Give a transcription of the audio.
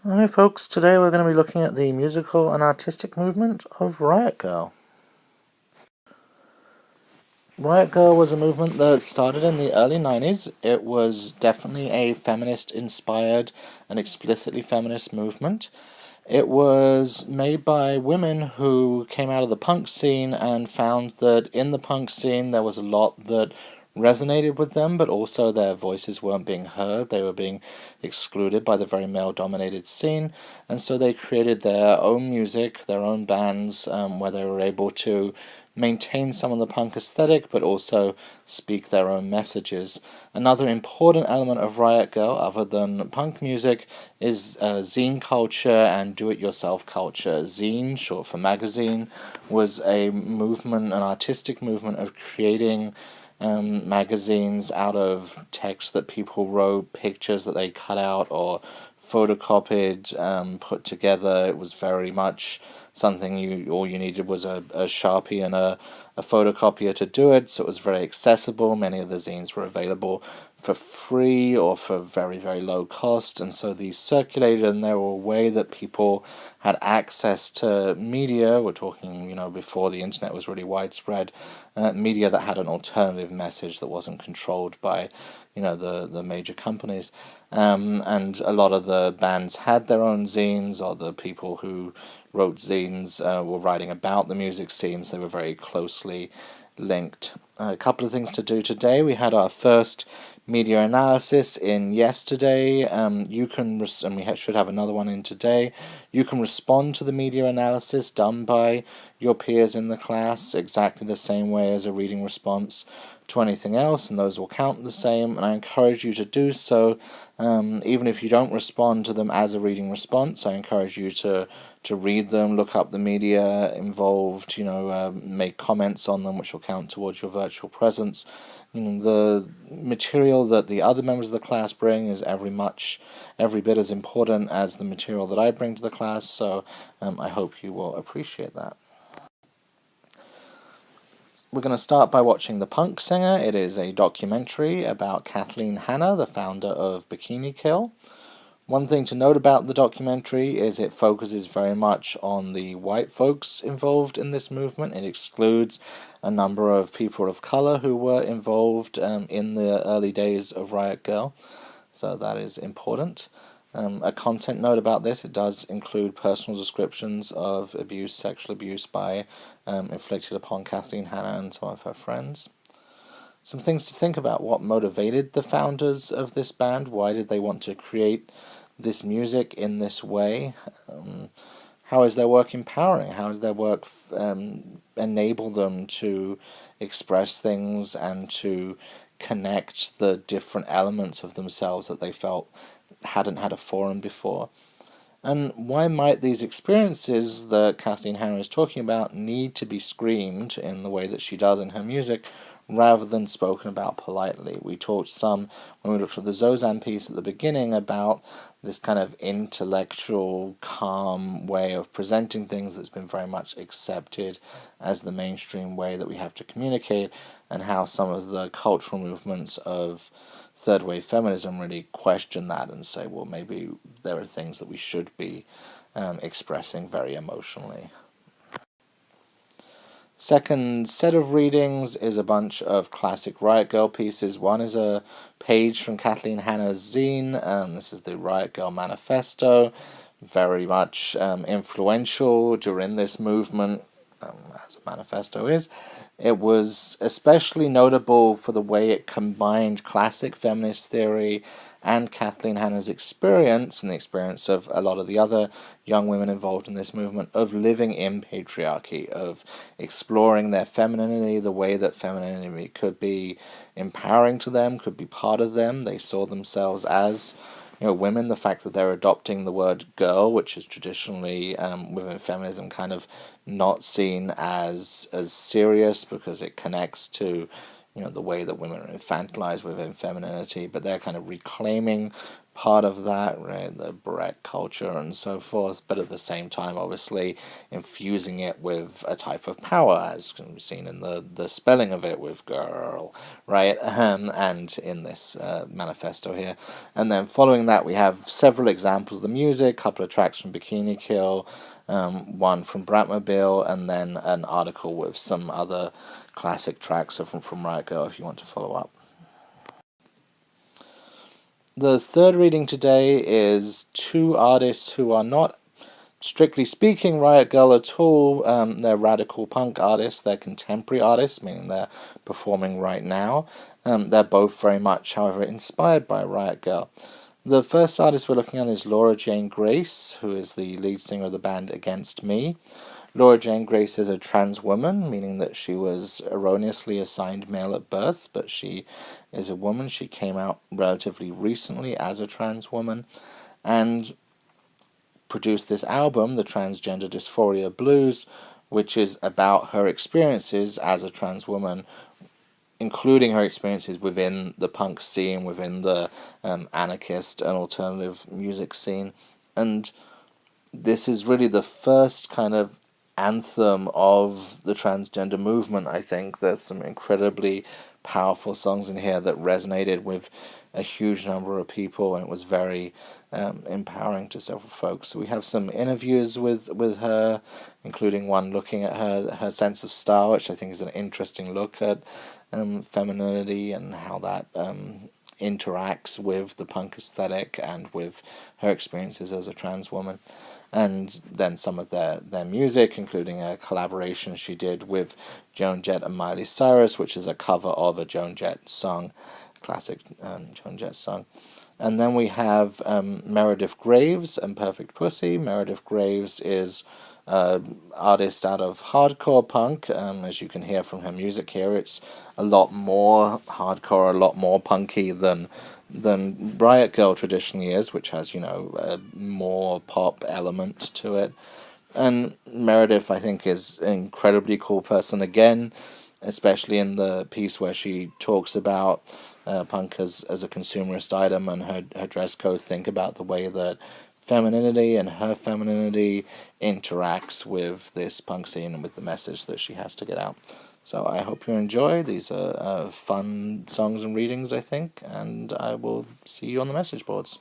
Hi folks, today we're going to be looking at the musical and artistic movement of Riot Grrrl. Riot Grrrl was a movement that started in the early 90s. It was definitely a feminist-inspired and explicitly feminist movement. It was made by women who came out of the punk scene and found that in the punk scene there was a lot that resonated with them, but also their voices weren't being heard. They were being excluded by the very male-dominated scene, and so they created their own music, their own bands, where they were able to maintain some of the punk aesthetic, but also speak their own messages. Another important element of Riot Grrrl, other than punk music, is zine culture and do-it-yourself culture. Zine, short for magazine, was a movement, an artistic movement of creating magazines out of text that people wrote, pictures that they cut out or photocopied, put together. It was very much something all you needed was a Sharpie and a photocopier to do it, so it was very accessible. Many of the zines were available for free or for very, very low cost, and so these circulated, and they were a way that people had access to media. We're talking, before the internet was really widespread, media that had an alternative message that wasn't controlled by, the major companies. And a lot of the bands had their own zines, or the people who wrote zines were writing about the music scenes. They were very closely linked. A couple of things to do today. We had our first media analysis in yesterday. And we should have another one in today. You can respond to the media analysis done by your peers in the class exactly the same way as a reading response to anything else, and those will count the same, and I encourage you to do so. Even if you don't respond to them as a reading response, I encourage you to read them, look up the media involved, make comments on them, which will count towards your virtual presence. The material that the other members of the class bring is every bit as important as the material that I bring to the class, so I hope you will appreciate that. We're going to start by watching The Punk Singer. It is a documentary about Kathleen Hanna, the founder of Bikini Kill. One thing to note about the documentary is it focuses very much on the white folks involved in this movement. It excludes a number of people of color who were involved in the early days of Riot Grrrl, so that is important. A content note about this: it does include personal descriptions of abuse, sexual abuse inflicted upon Kathleen Hanna and some of her friends. Some things to think about: what motivated the founders of this band? Why did they want to create this music in this way? How is their work empowering? How does their work enable them to express things and to connect the different elements of themselves that they felt hadn't had a forum before? And why might these experiences that Kathleen Hanna is talking about need to be screamed in the way that she does in her music, rather than spoken about politely? We talked some, when we looked at the Zozan piece at the beginning, about this kind of intellectual, calm way of presenting things that's been very much accepted as the mainstream way that we have to communicate, and how some of the cultural movements of third wave feminism really question that and say, well, maybe there are things that we should be expressing very emotionally. Second set of readings is a bunch of classic Riot Grrrl pieces. One is a page from Kathleen Hanna's zine. This is the Riot Grrrl Manifesto, very much influential during this movement, as a manifesto is. It was especially notable for the way it combined classic feminist theory and Kathleen Hanna's experience, and the experience of a lot of the other young women involved in this movement, of living in patriarchy, of exploring their femininity, the way that femininity could be empowering to them, could be part of them. They saw themselves as women. The fact that they're adopting the word girl, which is traditionally within feminism kind of not seen as serious because it connects to the way that women are infantilized within femininity, but they're kind of reclaiming part of that, right? The Brett culture and so forth, but at the same time, obviously, infusing it with a type of power, as can be seen in the spelling of it with girl, right? And in this manifesto here. And then following that, we have several examples of the music, a couple of tracks from Bikini Kill, one from Bratmobile, and then an article with some other classic tracks from Riot Grrrl if you want to follow up. The third reading today is two artists who are not, strictly speaking, Riot Grrrl at all. They're radical punk artists, they're contemporary artists, meaning they're performing right now. They're both very much, however, inspired by Riot Grrrl. The first artist we're looking at is Laura Jane Grace, who is the lead singer of the band Against Me. Laura Jane Grace is a trans woman, meaning that she was erroneously assigned male at birth, but she is a woman. She came out relatively recently as a trans woman and produced this album, The Transgender Dysphoria Blues, which is about her experiences as a trans woman, including her experiences within the punk scene, within the anarchist and alternative music scene. And this is really the first kind of anthem of the transgender movement, I think. There's some incredibly powerful songs in here that resonated with a huge number of people, and it was very empowering to several folks. So we have some interviews with her, including one looking at her sense of style, which I think is an interesting look at femininity and how that interacts with the punk aesthetic and with her experiences as a trans woman. And then some of their music, including a collaboration she did with Joan Jett and Miley Cyrus, which is a cover of a Joan Jett song, classic Joan Jett song. And then we have Meredith Graves and Perfect Pussy. Meredith Graves is an artist out of hardcore punk. As you can hear from her music here, it's a lot more hardcore, a lot more punky than Riot Grrrl traditionally is, which has, a more pop element to it. And Meredith, I think, is an incredibly cool person again, especially in the piece where she talks about punk as a consumerist item and her dress code. Think about the way that femininity and her femininity interacts with this punk scene and with the message that she has to get out. So I hope you enjoy. These are fun songs and readings, I think, and I will see you on the message boards.